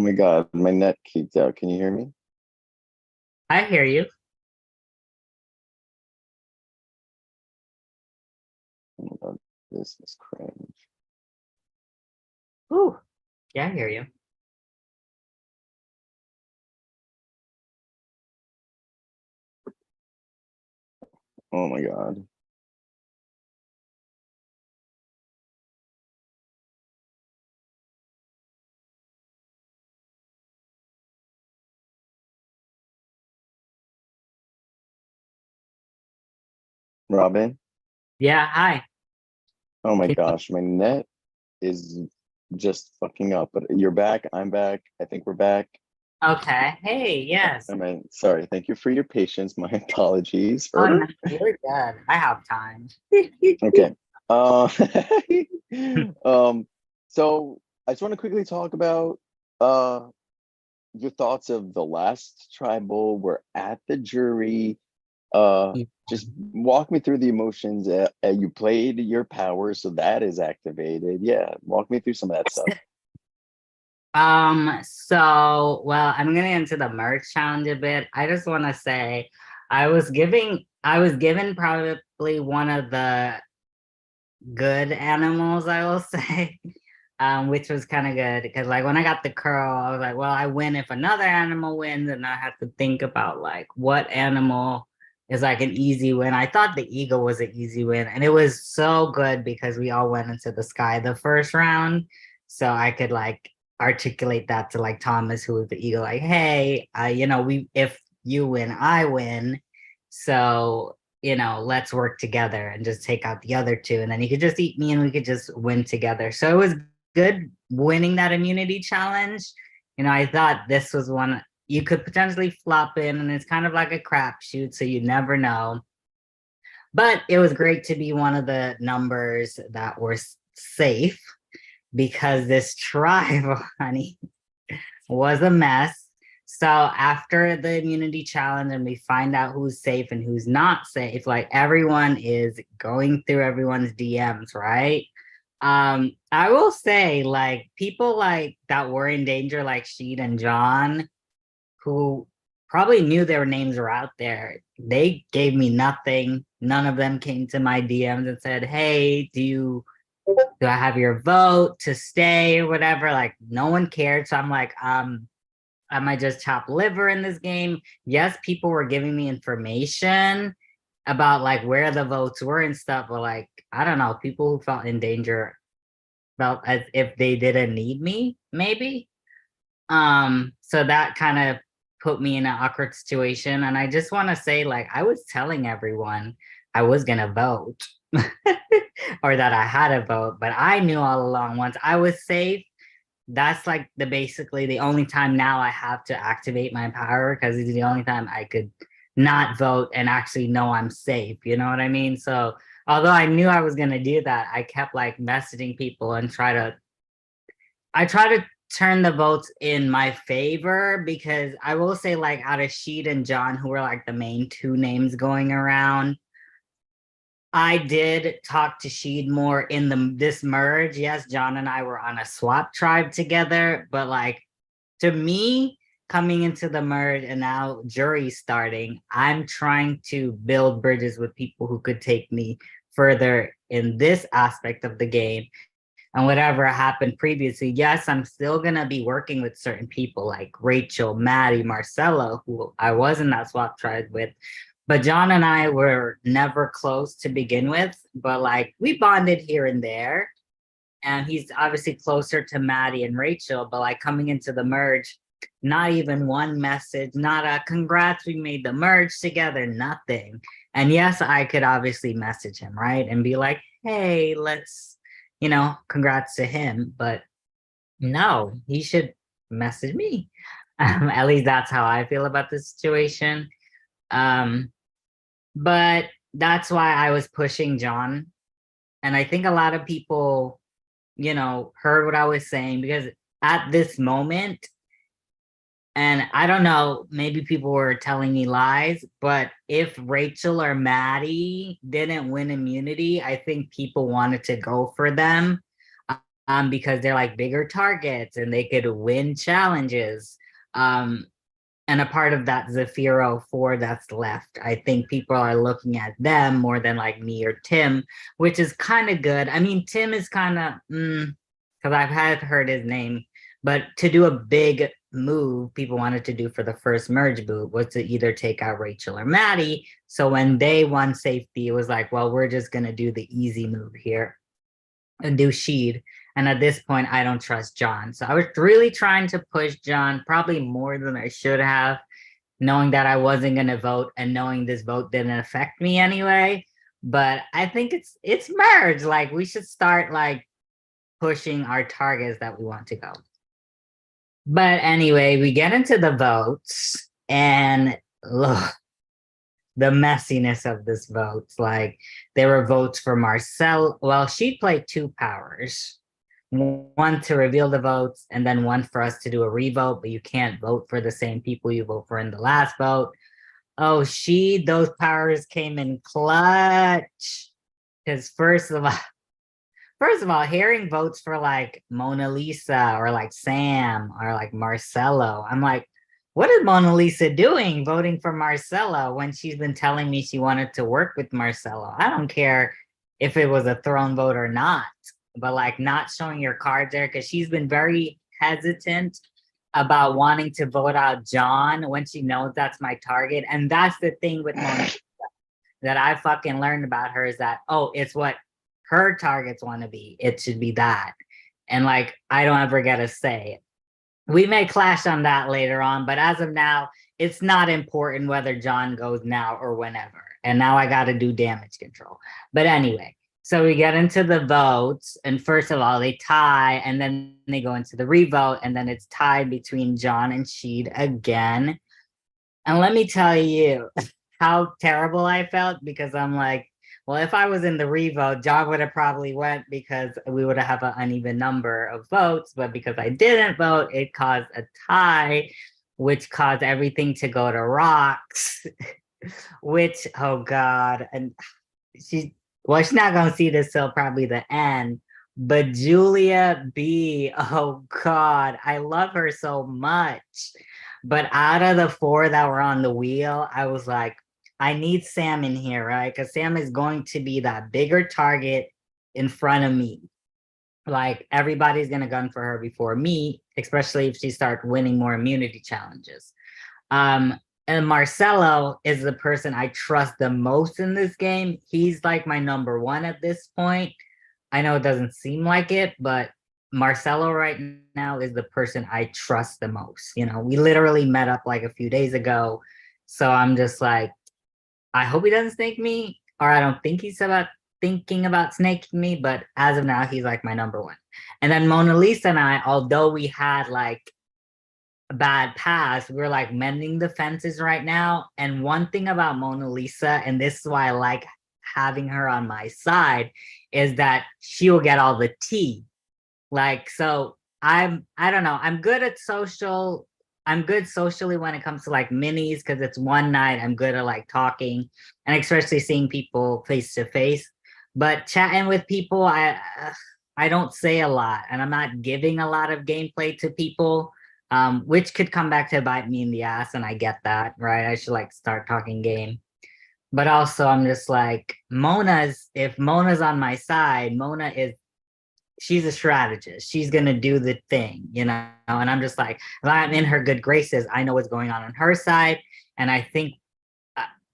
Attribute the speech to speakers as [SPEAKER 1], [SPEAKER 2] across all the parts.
[SPEAKER 1] Oh my God, my net keeps out. Can you hear me?
[SPEAKER 2] I hear you.
[SPEAKER 1] Oh my God, this is cringe.
[SPEAKER 2] Ooh, yeah, I hear you.
[SPEAKER 1] Oh my God. Robin,
[SPEAKER 2] Yeah, hi.
[SPEAKER 1] oh my
[SPEAKER 2] Can-
[SPEAKER 1] gosh, my net is just fucking up. But you're back, I'm back. I think we're back.
[SPEAKER 2] Okay. Hey, yes.
[SPEAKER 1] Sorry. Thank you for your patience. My apologies.
[SPEAKER 2] Oh no,
[SPEAKER 1] Er?
[SPEAKER 2] you're good. I have time.
[SPEAKER 1] Okay. Uh, um, so I just want to quickly talk about uh your thoughts of the last tribal. We're at the jury. Just walk me through the emotions. You played your power, so that is activated. Yeah, walk me through some of that stuff.
[SPEAKER 2] Well, I'm gonna into the merch challenge a bit. I just want to say I was given probably one of the good animals, I will say. Which was kind of good because like when I got the curl, I was like, well, I win if another animal wins, and I had to think about like what animal is like an easy win. I thought the eagle was an easy win, and it was so good because we all went into the sky the first round, so I could like articulate that to like Thomas, who was the eagle, like, hey, we if you win, I win, so let's work together and just take out the other two, and then you could just eat me, and we could just win together. So it was good winning that immunity challenge. I thought this was one you could potentially flop in, and it's kind of like a crapshoot, so you never know. But it was great to be one of the numbers that were safe because this tribe, honey, was a mess. So after the immunity challenge and we find out who's safe and who's not safe, like everyone is going through everyone's DMs, right? I will say, like, people like that were in danger, like Sheed and John, who probably knew their names were out there. They gave me nothing. None of them came to my DMs and said, "Hey, do I have your vote to stay or whatever?" Like, no one cared. So I'm like, I might just chop liver in this game. Yes, people were giving me information about like where the votes were and stuff, but like, I don't know, people who felt in danger felt as if they didn't need me, maybe. So that kind of put me in an awkward situation. And I just want to say, like, I was telling everyone I was gonna vote or that I had a vote, but I knew all along once I was safe, that's like the basically the only time now I have to activate my power because it's the only time I could not vote and actually know I'm safe. You know what I mean? So although I knew I was gonna do that, I kept like messaging people and I try to turn the votes in my favor because I will say like out of Sheed and John, who were like the main two names going around, I did talk to Sheed more in this merge. Yes, John and I were on a swap tribe together, but like to me, coming into the merge and now jury starting, I'm trying to build bridges with people who could take me further in this aspect of the game. And whatever happened previously, yes, I'm still gonna be working with certain people like Rachel, Maddie, Marcelo, who I was in that swap tribe with. But John and I were never close to begin with, but like we bonded here and there. And he's obviously closer to Maddie and Rachel, but like coming into the merge, not even one message, not a congrats, we made the merge together, nothing. And yes, I could obviously message him, right? And be like, hey, let's, congrats to him. But no, he should message me. At least that's how I feel about the situation. Um, but that's why I was pushing John. And I think a lot of people heard what I was saying because at this moment, and I don't know, maybe people were telling me lies, but if Rachel or Maddie didn't win immunity, I think people wanted to go for them. because they're like bigger targets and they could win challenges. Um, and a part of that Zafiro 4 that's left, I think people are looking at them more than like me or Tim, which is kind of good. I mean, Tim is kind of, because I've had heard his name, but to do a big move people wanted to do for the first merge boot was to either take out Rachel or Maddie. So when they won safety, it was like, well, we're just going to do the easy move here and do Sheed. And at this point, I don't trust John. So I was really trying to push John, probably more than I should have, knowing that I wasn't gonna vote and knowing this vote didn't affect me anyway. But I think it's merged. Like we should start like pushing our targets that we want to go. But anyway, we get into the votes and look, the messiness of this votes. Like there were votes for Marcel. Well, she played two powers. One to reveal the votes and then one for us to do a revote, but you can't vote for the same people you vote for in the last vote. Oh, those powers came in clutch. Because first of all, hearing votes for like Mona Lisa or like Sam or like Marcelo, I'm like, what is Mona Lisa doing voting for Marcelo when she's been telling me she wanted to work with Marcelo? I don't care if it was a throne vote or not, but like not showing your cards there because she's been very hesitant about wanting to vote out John when she knows that's my target. And that's the thing with Mona that I fucking learned about her is that, oh, it's what her targets want to be. It should be that. And like, I don't ever get a say. We may clash on that later on, but as of now, it's not important whether John goes now or whenever. And now I got to do damage control. But anyway, so we get into the votes, and first of all, they tie, and then they go into the revote, and then it's tied between John and Sheed again. And let me tell you how terrible I felt because I'm like, well, if I was in the revote, John would have probably went because we would have an uneven number of votes. But because I didn't vote, it caused a tie, which caused everything to go to rocks, which, oh God. And she's not going to see this till probably the end. But Julia B, oh God, I love her so much. But out of the four that were on the wheel, I was like, I need Sam in here, right? Because Sam is going to be that bigger target in front of me. Like everybody's gonna gun for her before me, especially if she starts winning more immunity challenges. And Marcelo is the person I trust the most in this game. He's like my number one at this point. I know it doesn't seem like it, but Marcelo right now is the person I trust the most. You know, we literally met up like a few days ago. So I'm just like, I hope he doesn't snake me, or I don't think he's thinking about snaking me, but as of now, he's like my number one. And then Mona Lisa and I, although we had like a bad past, we're like mending the fences right now. And one thing about Mona Lisa, and this is why I like having her on my side, is that she will get all the tea. Like, so I don't know, I'm good socially when it comes to like minis because it's one night. I'm good at like talking and especially seeing people face to face. But chatting with people, I don't say a lot, and I'm not giving a lot of gameplay to people, which could come back to bite me in the ass. And I get that, right? I should like start talking game. But also, I'm just like if Mona's on my side, she's a strategist. She's gonna do the thing, you know. And I'm just like, if I'm in her good graces, I know what's going on her side. And I think,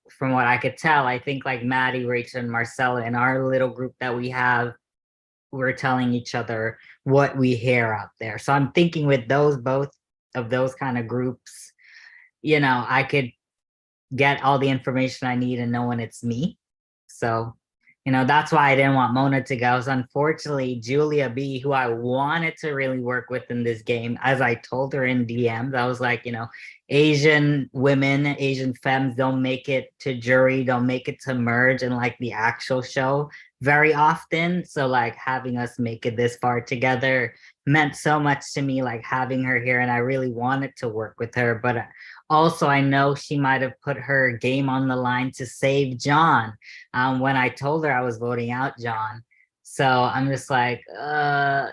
[SPEAKER 2] from what I could tell, I think like Maddie, Rachel, and Marcella in our little group that we have, we're telling each other what we hear out there. So I'm thinking with both of those kind of groups, you know, I could get all the information I need and know when it's me. So you know, that's why I didn't want Mona to go. So unfortunately, Julia B, who I wanted to really work with in this game, as I told her in DMs, I was like, you know, Asian women, Asian femmes don't make it to jury, don't make it to merge in like the actual show very often. So like having us make it this far together meant so much to me, like having her here, and I really wanted to work with her. But also, I know she might have put her game on the line to save John when I told her I was voting out John. So I'm just like,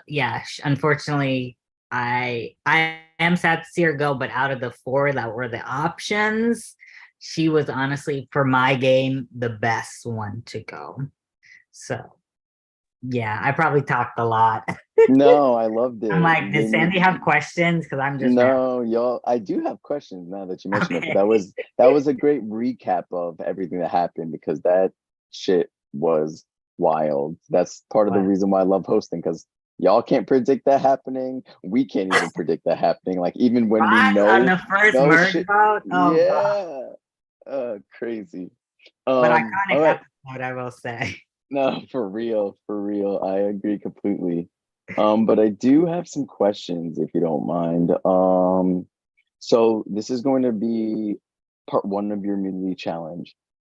[SPEAKER 2] yeah, unfortunately, I am sad to see her go, but out of the four that were the options, she was honestly, for my game, the best one to go. So yeah, I probably talked a lot.
[SPEAKER 1] No, I loved
[SPEAKER 2] I'm
[SPEAKER 1] it.
[SPEAKER 2] like,
[SPEAKER 1] You
[SPEAKER 2] did
[SPEAKER 1] gave me
[SPEAKER 2] Sandy have questions? Because I'm just
[SPEAKER 1] no, y'all. I do have questions now that you mention it, but
[SPEAKER 2] okay.
[SPEAKER 1] that was a great recap of everything that happened because that shit was wild. That's part of the
[SPEAKER 2] What?
[SPEAKER 1] reason why I love hosting because y'all can't predict that happening. We can't even predict that happening. Like even when we
[SPEAKER 2] Us on the first
[SPEAKER 1] know
[SPEAKER 2] merge
[SPEAKER 1] shit,
[SPEAKER 2] vote? Oh god.
[SPEAKER 1] yeah, crazy.
[SPEAKER 2] But
[SPEAKER 1] All
[SPEAKER 2] iconic
[SPEAKER 1] right.
[SPEAKER 2] episode, I will say.
[SPEAKER 1] No, for real, for real. I agree completely. But I do have some questions if you don't mind. So this is going to be part one of your immunity challenge.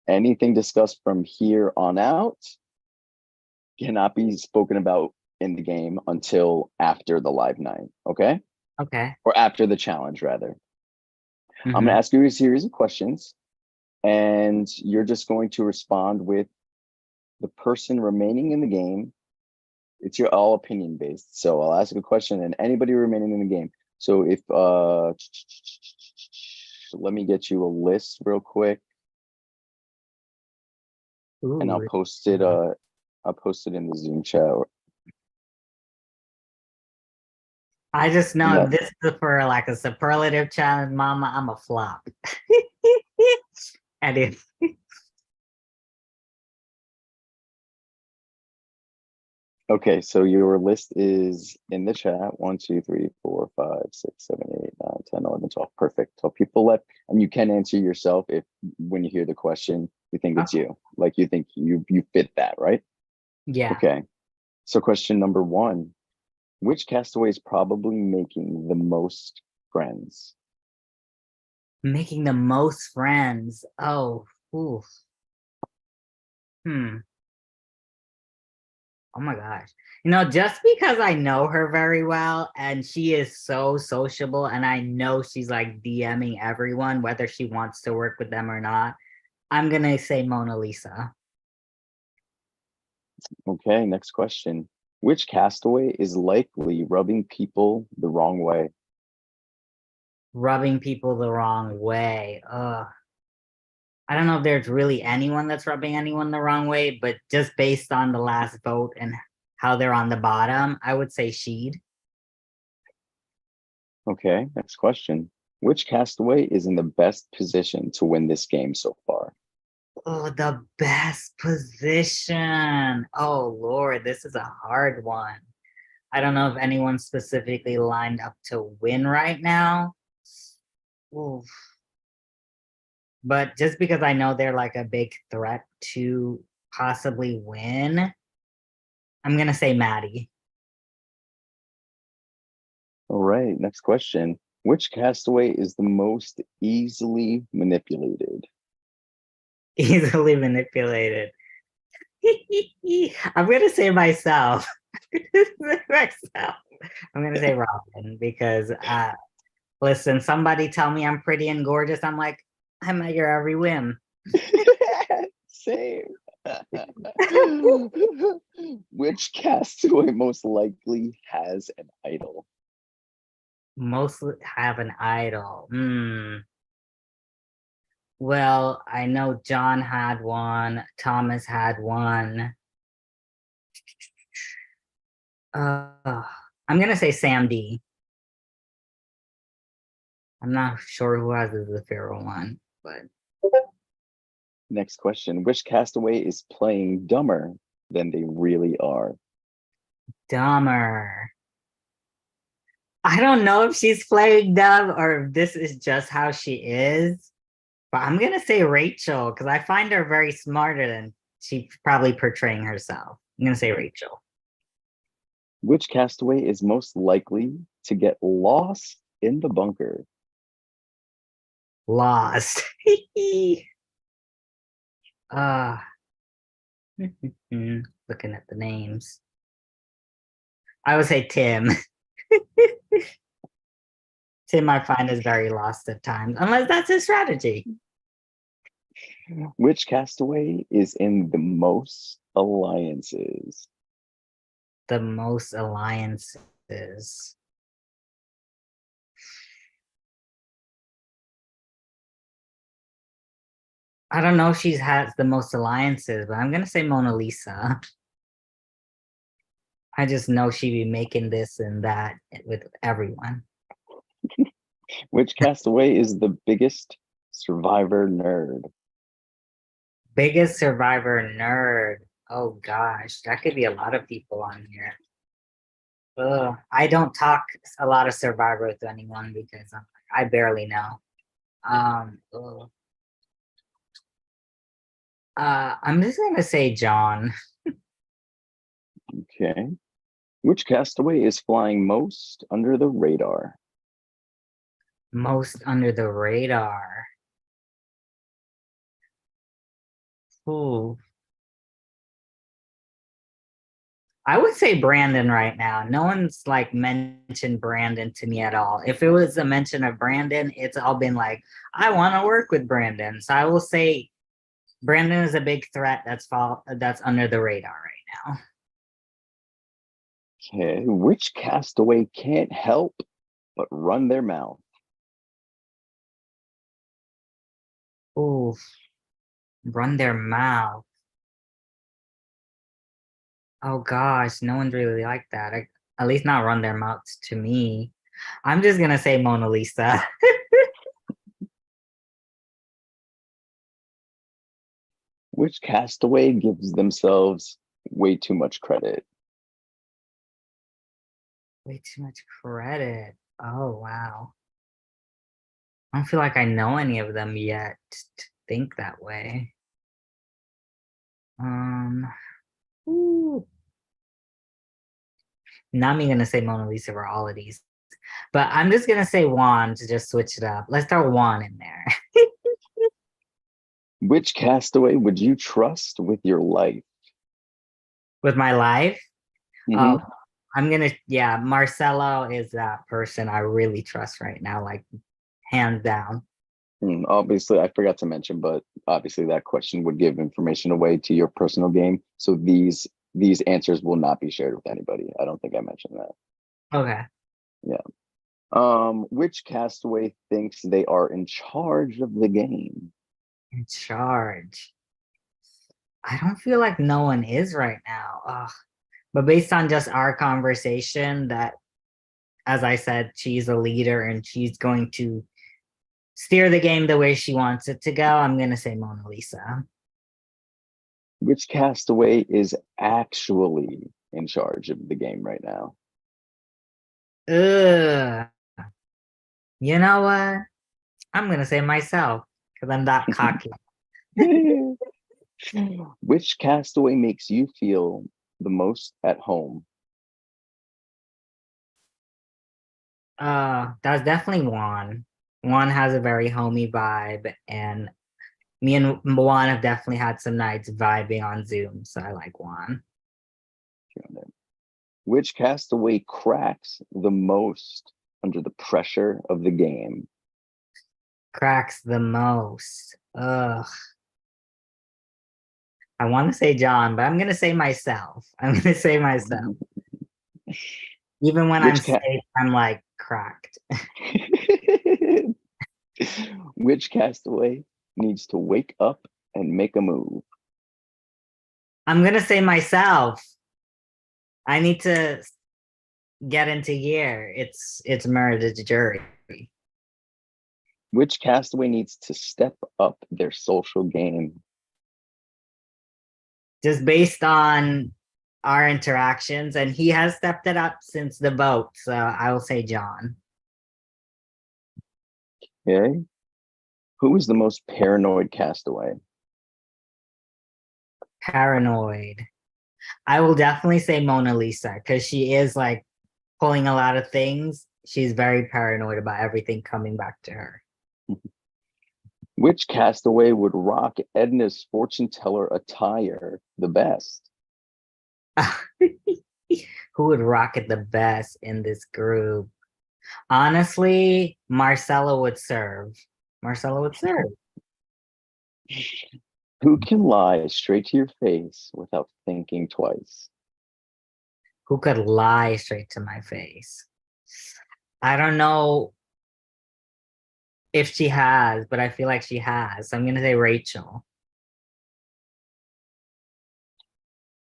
[SPEAKER 1] Anything discussed from here on out cannot be spoken about in the game until after the live night, okay?
[SPEAKER 2] Okay.
[SPEAKER 1] Or after the challenge, rather. I'm
[SPEAKER 2] Hmm.
[SPEAKER 1] gonna ask you a series of questions, and you're just going to respond with the person remaining in the game. It's your all opinion based. So I'll ask a question and anybody remaining in the game. So if let me get you a list real quick and
[SPEAKER 2] Ooh.
[SPEAKER 1] I'll post it in the Zoom chat.
[SPEAKER 2] I just
[SPEAKER 1] And
[SPEAKER 2] know if
[SPEAKER 1] that
[SPEAKER 2] this is for like a superlative challenge, mama, I'm a flop. And if
[SPEAKER 1] okay, so your list is in the chat. 1, 2, 3, 4, 5, 6, 7, 8, 9, 10, 11, 12. Perfect. So people left, and you can answer yourself if when you hear the question, you think it's
[SPEAKER 2] okay.
[SPEAKER 1] you. Like you think you fit that, right?
[SPEAKER 2] Yeah.
[SPEAKER 1] Okay. So question number one. Which castaway is probably making the most friends?
[SPEAKER 2] Making the most friends. Oh, ooh. Hmm. Oh my gosh. Just because I know her very well and she is so sociable and I know she's like DMing everyone, whether she wants to work with them or not, I'm gonna say Mona Lisa.
[SPEAKER 1] Okay, next question. Which castaway is likely rubbing people the wrong way?
[SPEAKER 2] Rubbing people the wrong way. I don't know if there's really anyone that's rubbing anyone the wrong way, but just based on the last vote and how they're on the bottom, I would say Sheed.
[SPEAKER 1] Okay, next question. Which castaway is in the best position to win this game so far?
[SPEAKER 2] Oh, the best position. Oh, Lord, this is a hard one. I don't know if anyone specifically lined up to win right now. Oof. But just because I know they're like a big threat to possibly win, I'm gonna say Maddie.
[SPEAKER 1] All right, next question. Which castaway is the most easily manipulated?
[SPEAKER 2] Easily manipulated. I'm gonna say myself. myself. I'm gonna say Robyn because listen, somebody tell me I'm pretty and gorgeous. I'm like, I'm at your every whim.
[SPEAKER 1] Same. Which castaway most likely has an idol?
[SPEAKER 2] Mostly have an idol. Well, I know John had one, Thomas had one. I'm gonna say Sam D. I'm not sure who has the Pharaoh one, but
[SPEAKER 1] Next question. Which castaway is playing dumber than they really are?
[SPEAKER 2] dumber. I don't know if she's playing dumb or if this is just how she is, but I'm gonna say Rachel because I find her very smarter than she's probably portraying herself. I'm gonna say Rachel.
[SPEAKER 1] Which castaway is most likely to get lost in the bunker?
[SPEAKER 2] Lost. uh looking at the names. I would say Tim. Tim I find is very lost at times, unless that's his strategy.
[SPEAKER 1] Which castaway is in the most alliances?
[SPEAKER 2] the most alliances. I don't know if she has the most alliances, but I'm gonna say Mona Lisa. I just know she be making this and that with everyone.
[SPEAKER 1] Which castaway is the biggest survivor nerd?
[SPEAKER 2] Biggest survivor nerd. Oh gosh, that could be a lot of people on here. Ugh, I don't talk a lot of survivor with anyone because I barely know. Ugh. I'm just gonna say John.
[SPEAKER 1] Okay. Which castaway is flying most under the radar?
[SPEAKER 2] Most under the radar. Ooh. I would say Brandon right now. No one's like mentioned Brandon to me at all. If it was a mention of Brandon, it's all been like, I want to work with Brandon. So I will say Brandon is a big threat that's under the radar right
[SPEAKER 1] Okay. Which castaway can't help but run their mouth?
[SPEAKER 2] now. Ooh, run their mouth. Oh gosh, no one's really like that. At least not run their mouths to me. I'm just gonna say Mona Lisa.
[SPEAKER 1] Which castaway gives themselves way too much credit?
[SPEAKER 2] Way too much credit. Oh wow. I don't feel like I know any of them yet to think that way. Um, ooh. Now I'm gonna say Mona Lisa for all of these, but I'm just gonna say Juan to just switch it up. Let's throw Juan in there.
[SPEAKER 1] Which castaway would you trust with your life?
[SPEAKER 2] With my life.
[SPEAKER 1] Hmm.
[SPEAKER 2] Oh, yeah, Marcelo is that person I really trust right now, like hands down.
[SPEAKER 1] Obviously, I forgot to mention, but obviously that question would give information away to your personal game. So these answers will not be shared with anybody. I don't think I mentioned that.
[SPEAKER 2] Okay.
[SPEAKER 1] Yeah. Which castaway thinks they are in charge of the game?
[SPEAKER 2] In charge. I don't feel like no one is right now. Ugh. But based on just our conversation, that as I said, she's a leader and she's going to steer the game the way she wants it to go. I'm gonna say Mona Lisa.
[SPEAKER 1] Which castaway is actually in charge of the game right now?
[SPEAKER 2] Ugh. You know what? I'm gonna say myself because I'm that cocky.
[SPEAKER 1] Which castaway makes you feel the most at home?
[SPEAKER 2] That's definitely Juan. Juan has a very homey vibe, and me and Juan have definitely had some nights vibing on Zoom, so I like Juan.
[SPEAKER 1] Which castaway cracks the most under the pressure of the game?
[SPEAKER 2] Cracks the most. Ugh. I want to say John, but I'm gonna say myself. I'm gonna say myself. Even when I'm
[SPEAKER 1] Which cat?
[SPEAKER 2] safe, I'm like cracked.
[SPEAKER 1] Which castaway needs to wake up and make a move?
[SPEAKER 2] I'm gonna say myself. I need to get into gear. It's Meredith's jury.
[SPEAKER 1] Which castaway needs to step up their social game?
[SPEAKER 2] Just based on our interactions, and he has stepped it up since the vote. So I will say John.
[SPEAKER 1] Okay. Who is the most paranoid castaway?
[SPEAKER 2] Paranoid. I will definitely say Mona Lisa because she is like pulling a lot of things. She's very paranoid about everything coming back to her.
[SPEAKER 1] Which castaway would rock Edna's fortune teller attire the best?
[SPEAKER 2] Who would rock it the best in this group? Honestly, Marcella would serve. Marcella would serve.
[SPEAKER 1] Who can lie straight to your face without thinking twice?
[SPEAKER 2] Who could lie straight to my face? I don't know if she has, but I feel like she has. So I'm gonna say Rachel.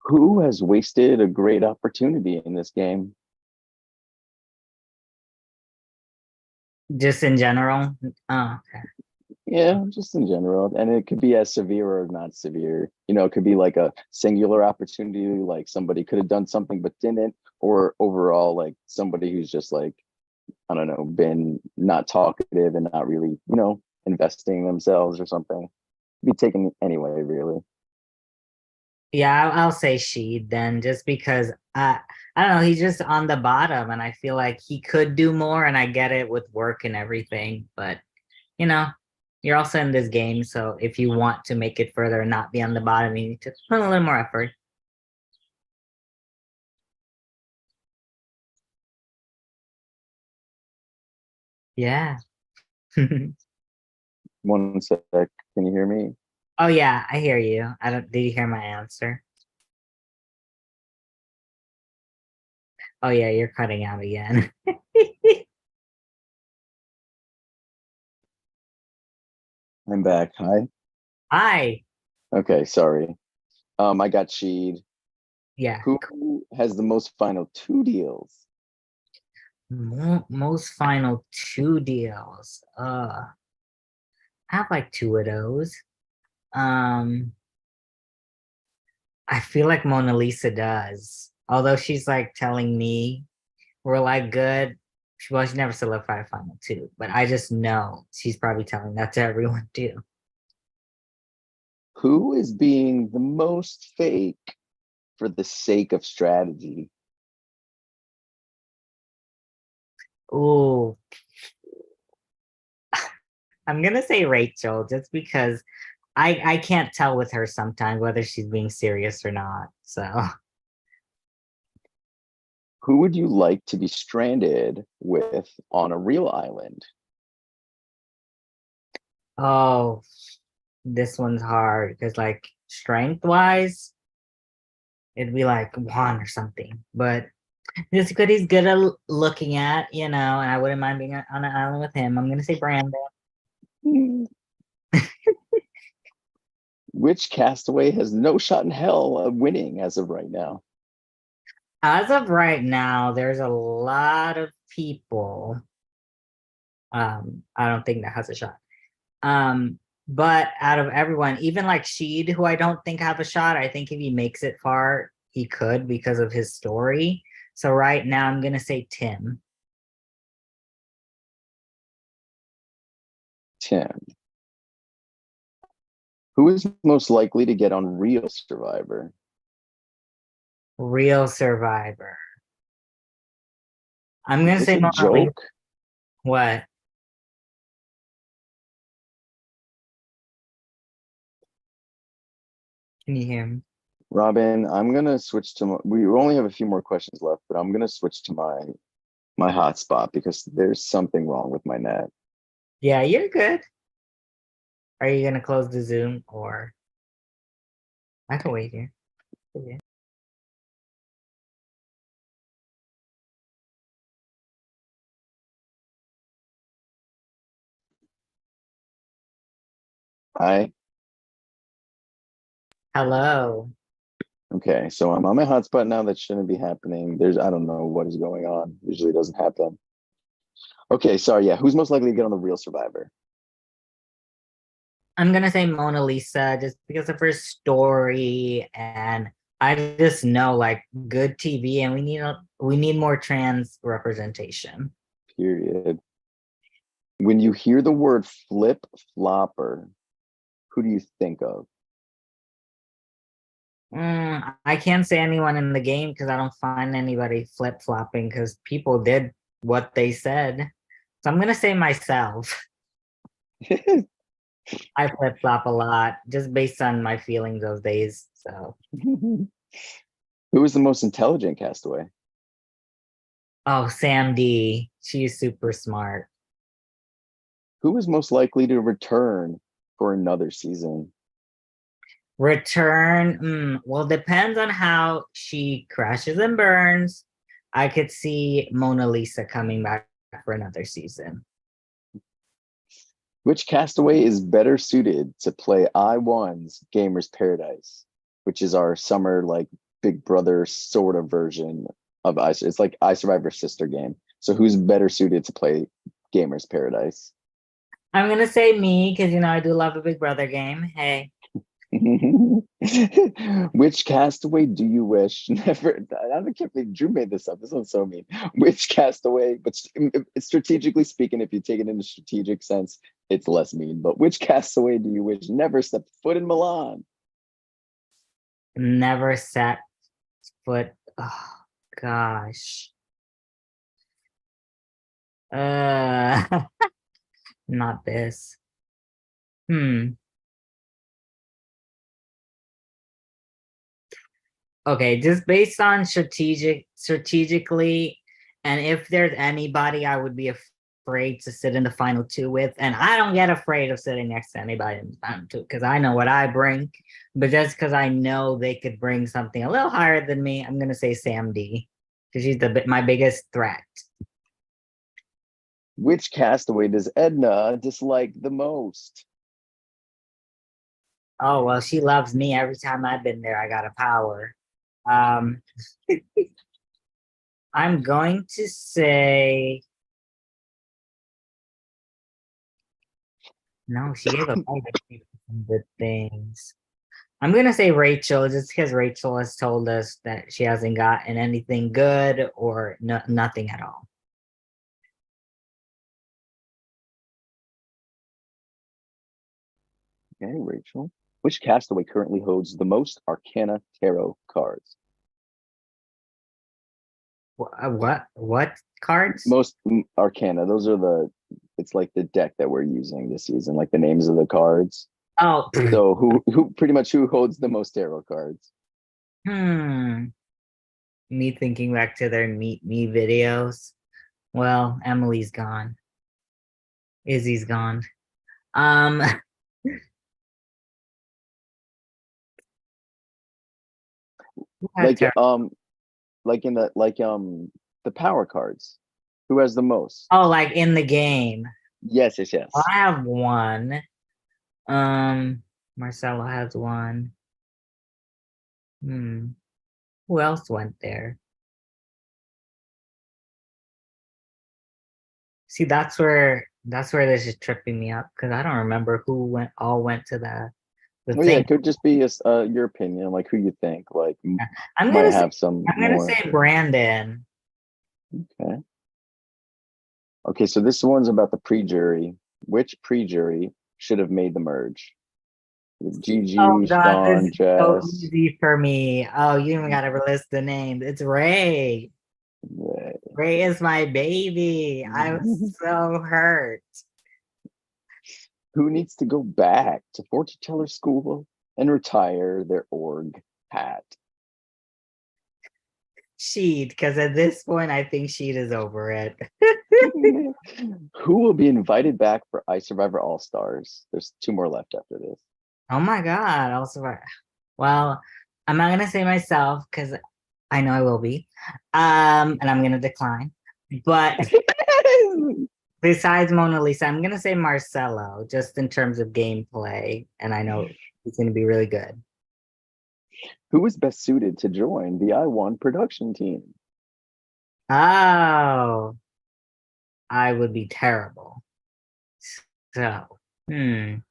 [SPEAKER 1] Who has wasted a great opportunity in this game?
[SPEAKER 2] Just in general. Oh, okay.
[SPEAKER 1] Yeah, just in general. And it could be as severe or not severe. It could be like a singular opportunity, like somebody could have done something but didn't, or overall, like somebody who's just like, I don't know, been not talkative and not really, investing themselves or something. Be taken anyway, really.
[SPEAKER 2] Yeah, I'll say she then, just because I don't know, he's just on the bottom, and I feel like he could do more, and I get it with work and everything, but you know, you're also in this game, so if you want to make it further and not be on the bottom, you need to put a little more effort. Yeah.
[SPEAKER 1] One sec. Can you hear me?
[SPEAKER 2] Oh yeah, I hear you. I don't, did you hear my answer? Oh yeah, you're cutting out again.
[SPEAKER 1] I'm back. Hi.
[SPEAKER 2] Hi.
[SPEAKER 1] Okay, sorry. I got cheated.
[SPEAKER 2] Yeah.
[SPEAKER 1] Who has the most final two deals?
[SPEAKER 2] Most final two deals. I have like two of those. Um, I feel like Mona Lisa does. Although she's like telling me we're like good. Well, she never solidified a final two, but I just know she's probably telling that to everyone too.
[SPEAKER 1] Who is being the most fake for the sake of strategy?
[SPEAKER 2] Ooh, I'm gonna say Rachel just because I can't tell with her sometimes whether she's being serious or not. So,
[SPEAKER 1] Who would you like to be stranded with on a real island?
[SPEAKER 2] oh, this one's hard because like strength wise, it'd be like one or something. But just because he's good at looking at, and I wouldn't mind being on an island with him. I'm gonna say Brandon.
[SPEAKER 1] Which castaway has no shot in hell of winning as of right now?
[SPEAKER 2] As of right now, there's a lot of people. I don't think that has a shot. But out of everyone, even like Sheed, who I don't think have a shot, I think if he makes it far, he could because of his story. So right now, I'm gonna say Tim.
[SPEAKER 1] Tim. Who is most likely to get on Real Survivor?
[SPEAKER 2] Real survivor. I'm
[SPEAKER 1] Is
[SPEAKER 2] gonna
[SPEAKER 1] this
[SPEAKER 2] say
[SPEAKER 1] a
[SPEAKER 2] Mona Lisa.
[SPEAKER 1] joke?
[SPEAKER 2] What? Can you hear me?
[SPEAKER 1] Robyn, I'm gonna switch to we only have a few more questions left, but I'm gonna switch to my hotspot because there's something wrong with my net.
[SPEAKER 2] Yeah, you're good. Are you gonna close the Zoom or I can wait here? Okay.
[SPEAKER 1] I
[SPEAKER 2] Hello.
[SPEAKER 1] Okay, so I'm on my hotspot now. That shouldn't be happening. I don't know what is going on. Usually it doesn't happen. Okay, sorry. Yeah, who's most likely to get on the Real Survivor?
[SPEAKER 2] I'm gonna say Mona Lisa just because of her story, and I just know like good TV, and we need more trans representation.
[SPEAKER 1] Period. When you hear the word flip flopper, who do you think of?
[SPEAKER 2] I can't say anyone in the game because I don't find anybody flip flopping because people did what they said. So I'm gonna say myself. I flip flop a lot just based on my feelings those days. So,
[SPEAKER 1] Who is the most intelligent castaway?
[SPEAKER 2] oh, Sam D, she's super smart.
[SPEAKER 1] Who is most likely to return for another season?
[SPEAKER 2] Return, well, depends on how she crashes and burns. I could see Mona Lisa coming back for another season.
[SPEAKER 1] Which castaway is better suited to play I1's Gamers Paradise, which is our summer like Big Brother sort of version of Ice. It's like iSurvivor's sister game. So who's better suited to play Gamers Paradise?
[SPEAKER 2] I'm gonna say me because I do love a Big Brother game. Hey.
[SPEAKER 1] Which castaway do you wish never? I can't believe Drew made this up. This one's so mean. Which castaway? But strategically speaking, if you take it in a strategic sense, it's less mean. But which castaway do you wish never stepped foot in Milan?
[SPEAKER 2] Never set foot. Oh gosh. Not this. Okay, just based on strategically, and if there's anybody I would be afraid to sit in the final two with, and I don't get afraid of sitting next to anybody in the final two because I know what I bring, but just because I know they could bring something a little higher than me, I'm gonna say Sam D because she's my biggest threat.
[SPEAKER 1] Which castaway does Edna dislike the most?
[SPEAKER 2] Oh well, she loves me. Every time I've been there, I got a power. I'm going to say no. She gave a bunch of good things. I'm gonna say Rachel, just because Rachel has told us that she hasn't gotten anything good or nothing at all.
[SPEAKER 1] Okay, Rachel. Which castaway currently holds the most Arcana Tarot cards?
[SPEAKER 2] What cards?
[SPEAKER 1] Most Arcana. Those are it's like the deck that we're using this season, like the names of the cards.
[SPEAKER 2] Oh,
[SPEAKER 1] so who pretty much who holds the most tarot cards?
[SPEAKER 2] Me thinking back to their Meet Me videos. Well, Emily's gone. Izzy's gone.
[SPEAKER 1] like in the power cards. Who has the most?
[SPEAKER 2] Oh, like in the game.
[SPEAKER 1] Yes.
[SPEAKER 2] Well, I have one. Marcelo has one. Who else went there? See, that's where this is tripping me up because I don't remember who went to the
[SPEAKER 1] Well, yeah,
[SPEAKER 2] thing.
[SPEAKER 1] it could just be your opinion, like who you think, like
[SPEAKER 2] I'm
[SPEAKER 1] might
[SPEAKER 2] gonna say
[SPEAKER 1] have some
[SPEAKER 2] I'm gonna
[SPEAKER 1] more.
[SPEAKER 2] say Brandon.
[SPEAKER 1] Okay. Okay, so this one's about the pre-jury. Which pre-jury should have made the merge?
[SPEAKER 2] Oh
[SPEAKER 1] Gigi,
[SPEAKER 2] God, this
[SPEAKER 1] Sean,
[SPEAKER 2] is so
[SPEAKER 1] Jess.
[SPEAKER 2] easy for me. Oh, you even gotta list the names. It's Ray.
[SPEAKER 1] Yeah.
[SPEAKER 2] Ray is my baby. I was so hurt.
[SPEAKER 1] Who needs to go back to fortune teller school and retire their org hat?
[SPEAKER 2] Sheed, because at this point I think Sheed is over it.
[SPEAKER 1] Who will be invited back for iSurvivor All Stars? There's two more left after this.
[SPEAKER 2] Oh my God. Also, well, I'm not gonna say myself because I know I will be. And I'm gonna decline. But besides Mona Lisa, I'm gonna say Marcelo, just in terms of gameplay, and I know he's gonna be really good.
[SPEAKER 1] Who is best suited to join the I1 production team?
[SPEAKER 2] Oh, I would be terrible. So, who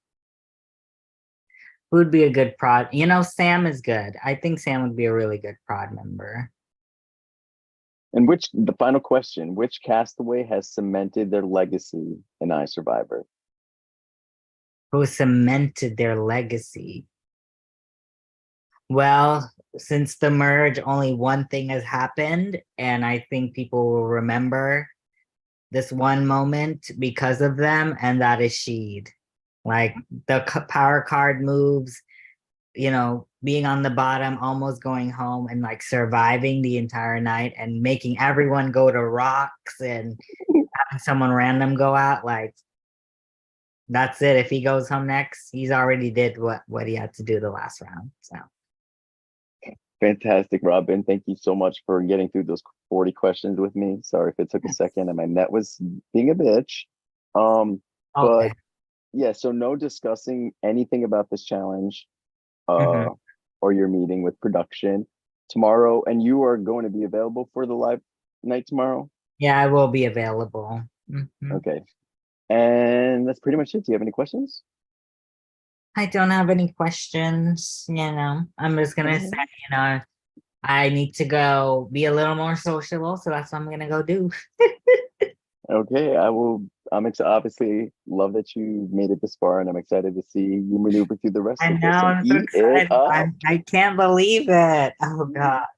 [SPEAKER 2] would be a good prod? Sam is good. I think Sam would be a really good prod member.
[SPEAKER 1] And the final question, which castaway has cemented their legacy in iSurvivor?
[SPEAKER 2] Who cemented their legacy? Well, since the merge, only one thing has happened, and I think people will remember this one moment because of them, and that is Sheed. Like the power card moves, being on the bottom, almost going home, and like surviving the entire night and making everyone go to rocks and having someone random go out. Like that's it. If he goes home next, he's already did what he had to do the last round. So
[SPEAKER 1] Fantastic, Robin. Thank you so much for getting through those 40 questions with me. Sorry if it took a second and my net was being a bitch.
[SPEAKER 2] okay.
[SPEAKER 1] But yeah, so no discussing anything about this challenge
[SPEAKER 2] Hmm.
[SPEAKER 1] or your meeting with production tomorrow. And you are going to be available for the live night tomorrow?
[SPEAKER 2] Yeah, I will be available. Hmm.
[SPEAKER 1] Okay. And that's pretty much it. Do you have any questions?
[SPEAKER 2] I don't have any questions, I'm just gonna say,
[SPEAKER 1] Mhm.
[SPEAKER 2] I need to go be a little more sociable, so that's what I'm gonna go do.
[SPEAKER 1] Okay, obviously love that you made it this far, and I'm excited to see you maneuver through the rest
[SPEAKER 2] I
[SPEAKER 1] of
[SPEAKER 2] know,
[SPEAKER 1] this and
[SPEAKER 2] I'm so
[SPEAKER 1] eat it
[SPEAKER 2] excited.
[SPEAKER 1] up.
[SPEAKER 2] I can't believe it. Oh God.